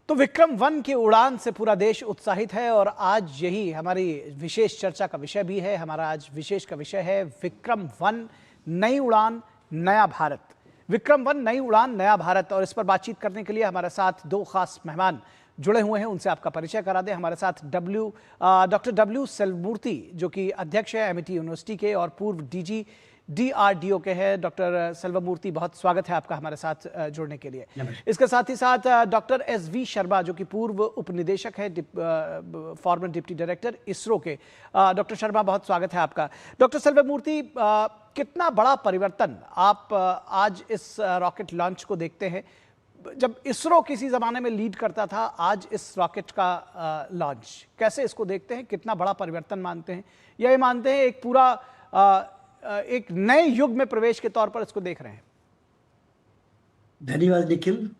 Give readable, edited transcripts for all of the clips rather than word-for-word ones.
तो विक्रम वन की उड़ान से पूरा देश उत्साहित है और आज यही हमारी विशेष चर्चा का विषय भी है। हमारा आज विशेष का विषय है विक्रम वन, नई उड़ान नया भारत। विक्रम वन, नई उड़ान नया भारत। और इस पर बातचीत करने के लिए हमारे साथ दो खास मेहमान जुड़े हुए हैं, उनसे आपका परिचय करा दें। हमारे साथ डॉक्टर डब्ल्यू सेल्वमूर्ति, जो कि अध्यक्ष है एमिटी यूनिवर्सिटी के और पूर्व डीजी DRDO के हैं। डॉक्टर सेल्वमूर्ति, बहुत स्वागत है आपका हमारे साथ जुड़ने के लिए। इसके साथ ही साथ डॉक्टर SV शर्मा, जो कि पूर्व उपनिदेशक है, फॉर्मर डिप्टी डायरेक्टर इसरो के। डॉक्टर शर्मा, बहुत स्वागत है आपका। डॉक्टर सेल्वमूर्ति, कितना बड़ा परिवर्तन आप आज इस रॉकेट लॉन्च को देखते हैं? जब इसरो किसी ज़माने में लीड करता था, आज इस रॉकेट का लॉन्च, कैसे इसको देखते हैं? कितना बड़ा परिवर्तन मानते हैं, या ये मानते हैं एक पूरा एक नए युग में प्रवेश के तौर पर इसको देख रहे हैं? धन्यवाद निखिल।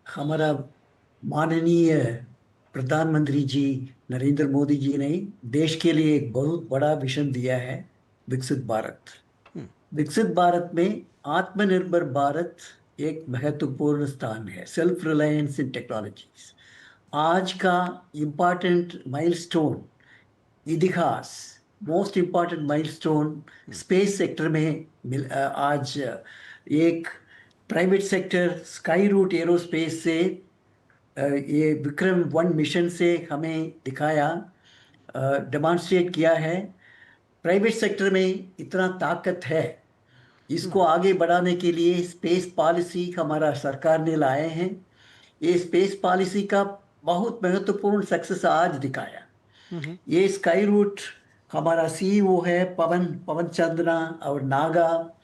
हमारा माननीय प्रधानमंत्री जी नरेंद्र मोदी जी ने देश के लिए एक बहुत बड़ा विजन दिया है, विकसित भारत। विकसित भारत में आत्मनिर्भर भारत एक महत्वपूर्ण स्थान है, सेल्फ रिलायंस इन टेक्नोलॉजीज। आज का इम्पॉर्टेंट माइलस्टोन, इतिहास, most important milestone space sector में आज एक private sector Skyroot Aerospace से ये विक्रम वन मिशन से हमें दिखाया, डेमॉन्स्ट्रेट किया है। प्राइवेट सेक्टर में इतना ताकत है, इसको आगे बढ़ाने के लिए स्पेस पॉलिसी हमारा सरकार ने लाए हैं। ये स्पेस पॉलिसी का बहुत महत्वपूर्ण सक्सेस आज दिखाया। ये स्काई रूट, हमारा CEO है पवन चंद्रा और नागा,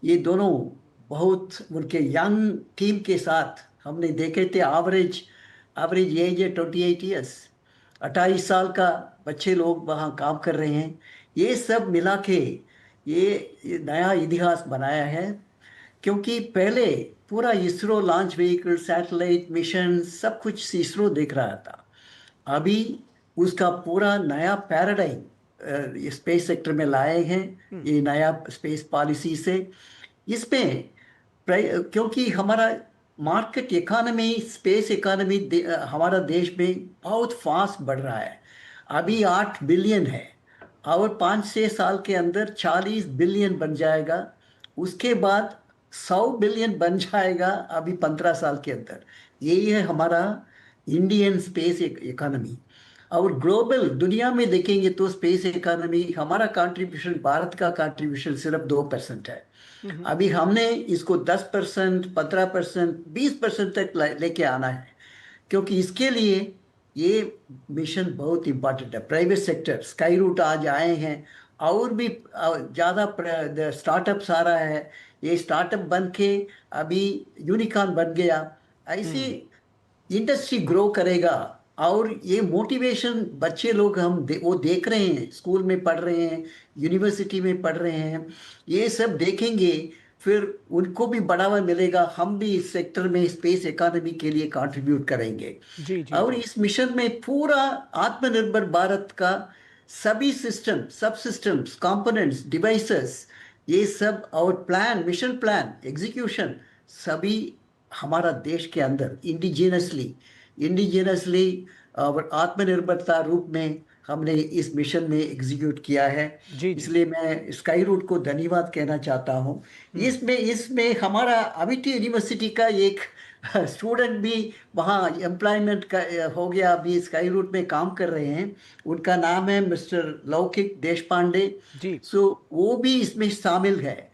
ये दोनों बहुत उनके यंग टीम के साथ हमने देखे थे। एवरेज एज है 28 ईयर्स, 28 साल का बच्चे लोग वहाँ काम कर रहे हैं। ये सब मिला के ये नया इतिहास बनाया है, क्योंकि पहले पूरा ISRO launch vehicle, satellite mission, सब कुछ इसरो देख रहा था। अभी उसका पूरा नया पैराडाइम स्पेस सेक्टर में लाए हैं, ये नया स्पेस पॉलिसी से। इसमें क्योंकि हमारा मार्केट इकोनॉमी, स्पेस इकोनॉमी हमारा देश में बहुत फास्ट बढ़ रहा है। अभी 8 बिलियन है और 5-6 साल के अंदर 40 बिलियन बन जाएगा। उसके बाद 100 बिलियन बन जाएगा अभी 15 साल के अंदर। यही है हमारा इंडियन स्पेस इकोनॉमी। और ग्लोबल दुनिया में देखेंगे तो स्पेस इकोनॉमी, हमारा कंट्रीब्यूशन, भारत का कंट्रीब्यूशन सिर्फ 2% है। अभी हमने इसको 10%, 15%, 20% तक लेके आना है, क्योंकि इसके लिए ये मिशन बहुत इम्पोर्टेंट है। प्राइवेट सेक्टर, स्काई रूट आज आए हैं, और भी ज़्यादा स्टार्टअप्स आ रहा है। ये स्टार्टअप बन के अभी यूनिकॉर्न बन गया। ऐसी इंडस्ट्री ग्रो करेगा, और ये मोटिवेशन बच्चे लोग वो देख रहे हैं, स्कूल में पढ़ रहे हैं, यूनिवर्सिटी में पढ़ रहे हैं। ये सब देखेंगे, फिर उनको भी बढ़ावा मिलेगा। हम भी इस सेक्टर में स्पेस इकोनॉमी के लिए कंट्रीब्यूट करेंगे। और इस मिशन में पूरा आत्मनिर्भर भारत का सभी सिस्टम, सब सिस्टम्स, कंपोनेंट्स, डिवाइसेस, ये सब और प्लान, मिशन प्लान, एग्जीक्यूशन, सभी हमारा देश के अंदर इंडिजिनसली और आत्मनिर्भरता रूप में हमने इस मिशन में एग्जीक्यूट किया है। इसलिए मैं स्काई रूट को धन्यवाद कहना चाहता हूँ। इसमें हमारा एमिटी यूनिवर्सिटी का एक स्टूडेंट भी वहाँ एम्प्लॉयमेंट का हो गया, अभी स्काई रूट में काम कर रहे हैं। उनका नाम है मिस्टर लौकिक देशपांडे। सो वो भी इसमें शामिल है।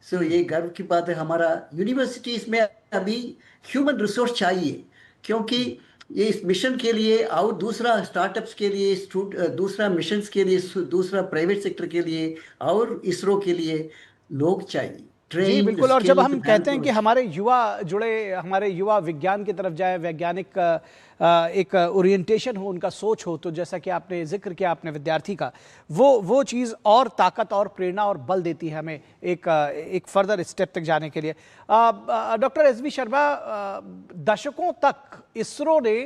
सो ये गर्व की बात है। हमारा यूनिवर्सिटीज में अभी ह्यूमन रिसोर्स चाहिए, क्योंकि ये इस मिशन के लिए और दूसरा स्टार्टअप्स के लिए, दूसरा मिशंस के लिए, दूसरा प्राइवेट सेक्टर के लिए और इसरो के लिए लोग चाहिए। जी बिल्कुल। और जब हम कहते हैं कि हमारे युवा जुड़े, हमारे युवा विज्ञान की तरफ जाए, वैज्ञानिक एक ओरिएंटेशन हो, उनका सोच हो, तो जैसा कि आपने जिक्र किया अपने विद्यार्थी का, वो चीज़ और ताकत और प्रेरणा और बल देती है हमें एक फर्दर स्टेप तक जाने के लिए। डॉक्टर SV शर्मा, दशकों तक इसरो ने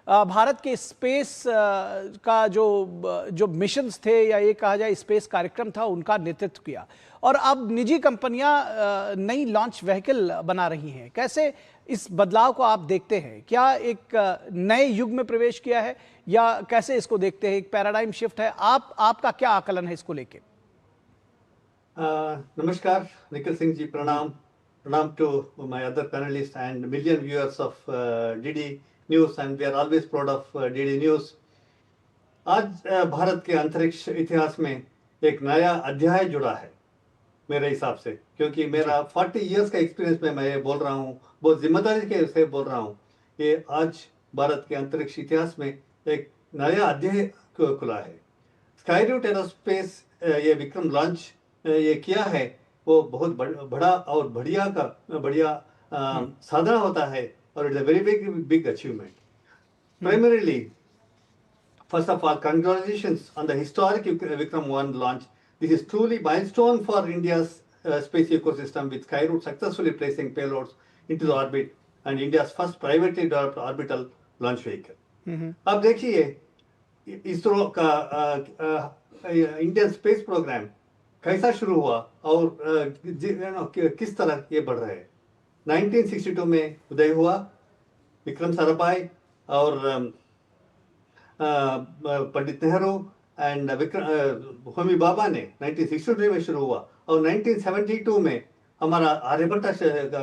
भारत के स्पेस का जो मिशंस थे, या ये कहा जाए स्पेस कार्यक्रम था, उनका नेतृत्व किया। और अब निजी कंपनियां नई लॉन्च व्हीकल बना रही हैं। कैसे इस बदलाव को आप देखते हैं? क्या एक नए युग में प्रवेश किया है या कैसे इसको देखते हैं? एक पैराडाइम शिफ्ट है। आपका क्या आकलन है इसको लेके? नमस्कार निखिल सिंह जी, जी प्रणाम to my other panellist and million viewers of DD News, and we are always proud of DD News. आज भारत के अंतरिक्ष इतिहास में एक नया अध्याय जुड़ा है मेरे हिसाब से, क्योंकि मेरा 40 इयर्स का एक्सपीरियंस में मैं ये बोल रहा हूँ, बहुत जिम्मेदारी के से बोल रहा हूँ। ये आज भारत के अंतरिक्ष इतिहास में एक नया अध्याय खुला है। स्काईरूट एरोस्पेस ये विक्रम लॉन्च ये किया है, वो बहुत बड़ा और बढ़िया साधना होता है, और it's a very big achievement. Primarily, first of all, congratulations on the historic Vikram 1 launch. This is truly milestone for India's space ecosystem, with Skyroot successfully placing payloads into the orbit and India's first privately developed orbital launch vehicle. अब देखिए इसरो का Indian space programme कैसा शुरू हुआ और किस तरह ये बढ़ रहा है। 1962 में उदय हुआ विक्रम साराभाई और पंडित नेहरू एंड होमी बाबा ने 1963 में शुरू हुआ, और 1972 में हमारा आर्यभट्टा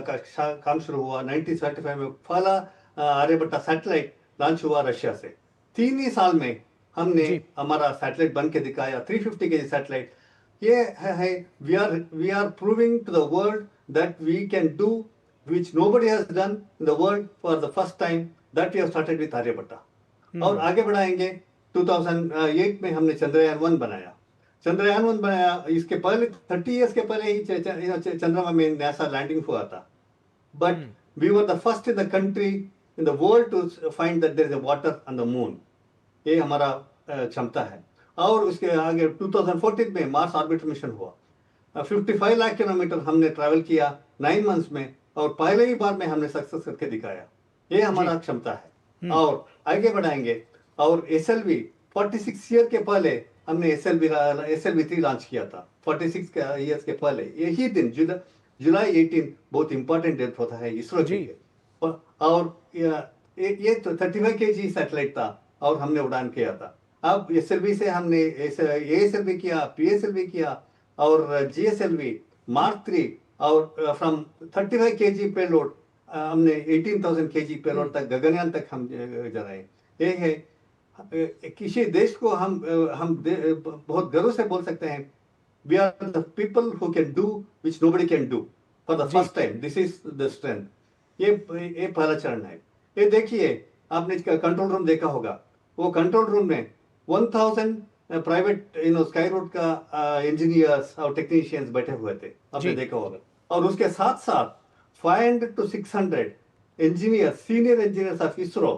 का काम शुरू हुआ। 1975 में पहला आर्यभट्टा सैटेलाइट लॉन्च हुआ रशिया से। 3 ही साल में हमने हमारा सैटेलाइट बन के दिखाया, 350 kg सैटेलाइट। ये है we are proving to the world that we can do which nobody has done in the world for the first time, that we have started with Aryabhata. और आगे बढ़ाएंगे। 2008 में हमने चंद्रयान 1 बनाया। चंद्रयान 1 बनाया, इसके पहले 30 इयर्स के पहले ही चंद्रमा में नासा लैंडिंग हुआ था। But we were the first in the country in the world to find that there is a water on the moon. ये हमारा क्षमता है। और उसके आगे 2014 में मार्स ऑर्बिटर मिशन हुआ। 55 लाख किलोमीटर हमने ट्रैवल किया 9 मंथ्स में, और पहले ही बार में हमने सक्सेस करके दिखाया। ये हमारा क्षमता है। और आगे बढ़ाएंगे। और SLV 46 ईयर के पहले हमने SLV 3 लॉन्च किया था। 46 ईयर्स के पहले यही दिन जुलाई 18 बहुत इंपॉर्टेंट डेट होता है इसरो के लिए। और ये तो 35 kg सैटेलाइट था और हमने उड़ान किया था। अब SLV से हमने ASLV किया, PSLV किया और GSLV Mark 3, और फ्रॉम 35 kg पेलोड हमने 18,000 kg पेलोड तक, गगनयान तक हम जराए। ये है किसी देश को हम बहुत गर्व से बोल सकते हैं, we are the people who can do which nobody can do for the first time. This is the strength. ये पहला चरण है। ये देखिए, आपने कंट्रोल रूम देखा होगा। वो कंट्रोल रूम में 1000 प्राइवेट स्काईरूट का इंजीनियर्स और टेक्नीशियंस बैठे हुए थे, आपने देखा होगा। और उसके साथ साथ 500 to 600 engineers, senior engineers of ISRO,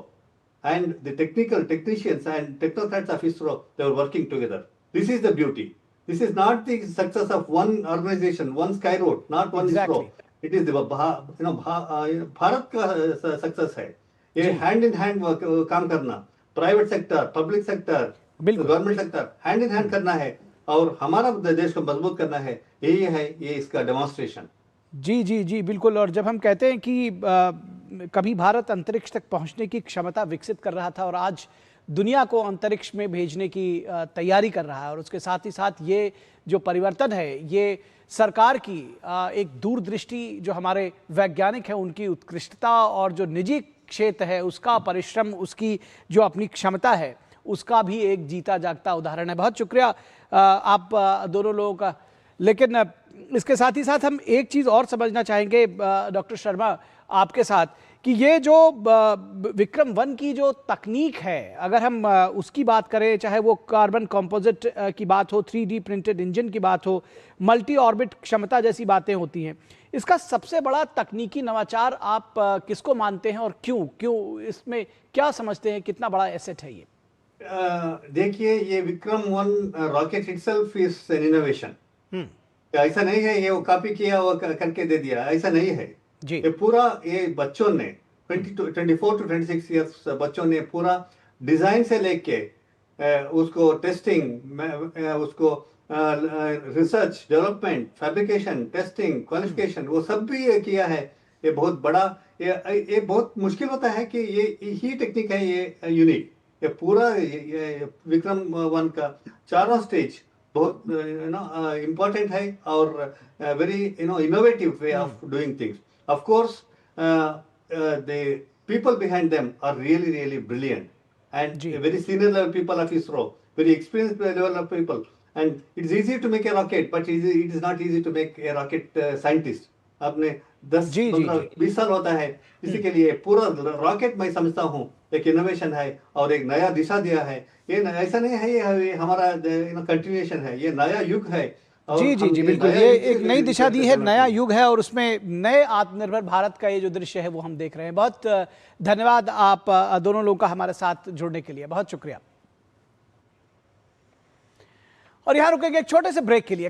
and the technicians and technocrats of ISRO, they were working together. This is the beauty. This is not the success of one organization, one Skyroot, not one ISRO. It is the Bharat का success है। ये hand in hand काम करना, private sector, public sector, government sector, hand in hand करना है, और हमारा देश को मजबूत करना है। यही है ये इसका डेमोन्स्ट्रेशन। जी जी जी बिल्कुल। और जब हम कहते हैं कि कभी भारत अंतरिक्ष तक पहुंचने की क्षमता विकसित कर रहा था और आज दुनिया को अंतरिक्ष में भेजने की तैयारी कर रहा है, और उसके साथ ही साथ ये जो परिवर्तन है ये सरकार की एक दूरदृष्टि, जो हमारे वैज्ञानिक हैं उनकी उत्कृष्टता, और जो निजी क्षेत्र है उसका परिश्रम, उसकी जो अपनी क्षमता है उसका भी एक जीता जागता उदाहरण है। बहुत शुक्रिया आप दोनों लोगों का। लेकिन इसके साथ ही साथ हम एक चीज़ और समझना चाहेंगे डॉक्टर शर्मा आपके साथ, कि ये जो विक्रम 1 की जो तकनीक है, अगर हम उसकी बात करें, चाहे वो कार्बन कंपोजिट की बात हो, 3D प्रिंटेड इंजन की बात हो, मल्टी ऑर्बिट क्षमता जैसी बातें होती हैं, इसका सबसे बड़ा तकनीकी नवाचार आप किसको मानते हैं और क्यों इसमें क्या समझते हैं, कितना बड़ा एसेट है ये? देखिए, ये Vikram 1 rocket itself is an innovation. ऐसा नहीं है ये वो कॉपी किया वो करके दे दिया, ऐसा नहीं है जी। ये पूरा ये बच्चों ने 24 to 26 ईयर्स बच्चों ने पूरा डिजाइन से लेके उसको टेस्टिंग, उसको research, development, fabrication, testing, qualification, वो सब भी ये किया है। ये बहुत बड़ा, ये बहुत मुश्किल होता है कि ये ही टेक्निक है, ये यूनिक। ये पूरा ये विक्रम वन का चारों स्टेज बहुत इम्पोर्टेंट है और very innovative way of doing things. Of course the people behind them are really brilliant and जी। very senior level people of ISRO, very experienced level of people. And it's easy to make a rocket, but it is not easy to make a rocket scientist. आपने 10, जी जी 15, जी 20 साल होता है इसी के लिए। पूरा rocket मैं समझता हूँ एक इनोवेशन है और एक नया दिशा दिया है। ये ऐसा नहीं है ये हमारा कंटिन्यूएशन है, ये नया युग है। और जी जी हम जी ये बिल्कुल, नया ये युग एक से नई दिशा दी है, जाना नया चाहिए। युग है और उसमें नए आत्मनिर्भर भारत का ये जो दृश्य है वो हम देख रहे हैं। बहुत धन्यवाद आप दोनों लोगों का हमारे साथ जुड़ने के लिए, बहुत शुक्रिया। और यहाँ रुकेंगे एक छोटे से ब्रेक के लिए।